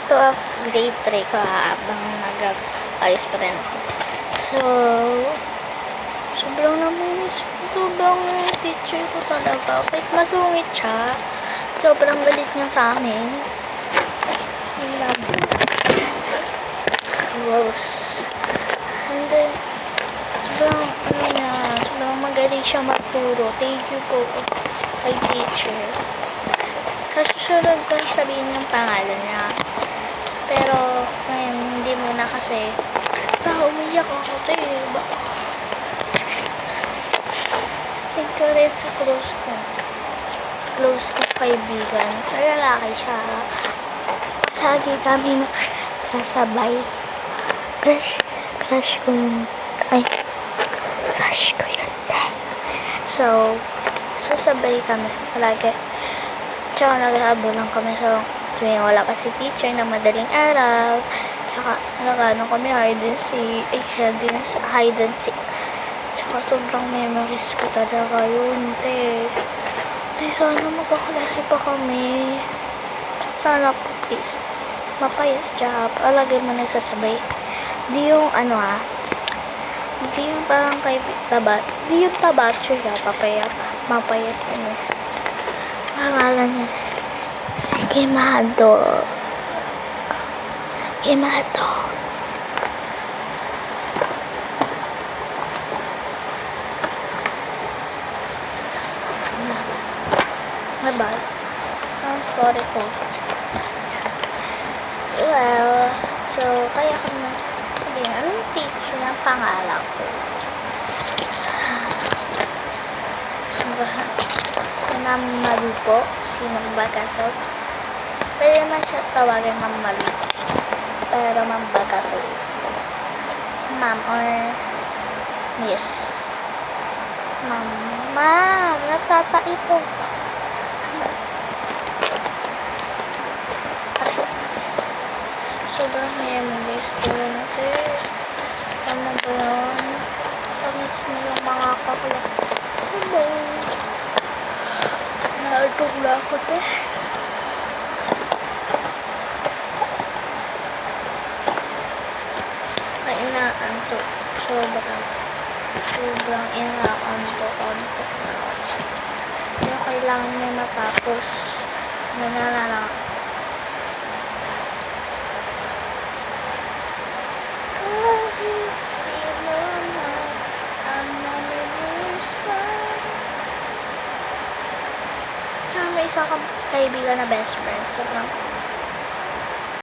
ito grade 3 ko habang nag-ayos pa rin ako. So, sobrang namimiss ko. Sobrang teacher ko talaga. Kahit masungit siya, sobrang galit niya sa amin. I love you. Rose. And then, sobrang magaling siya magturo. Thank you po kay teacher. Sa susunod ko sabihin yung pangalan niya. Pero, ngayon, hindi muna kasi umiyak ako tayo. Think ko rin sa close ko kaibigan. Lalaki siya. Lagi kami sasabay. Crush ko yun. So, sasabay kami palagi. Tsaka nag-aabulan kami sa tuwing wala kasi teacher na madaling araw. Tsaka nag-ano kami hide and seek. Tsaka sobrang memories ko talaga yun, te. Sana magkaklase pa kami. Sana po, please. Mapayat job. Alagay mo nagsasabay. Di yung hindi yung parang kay tabat. Di yung tabat siya. Mapayat ano. Pangalan niya. Si Kimado. Diba? Ang story ko. Well, so, kaya ko na sabihin, anong teacher ng pangalan ko? Si Ma'am Malu po, si Ma'am Bagasol. Pwede naman siya tawagin Ma'am Malu. Pero Ma'am Bagasol. Ma'am or Miss. Ma'am, natataito. Sobrang memories ko yun kasi ano ba yun? Tamis mo yung mga kakulak. Naagog na ako te. Inaantok. Sobrang inaantok na ako. Kaya kailangan may matapos. Nananala. May isa kang kaibigan na best friend. Sobrang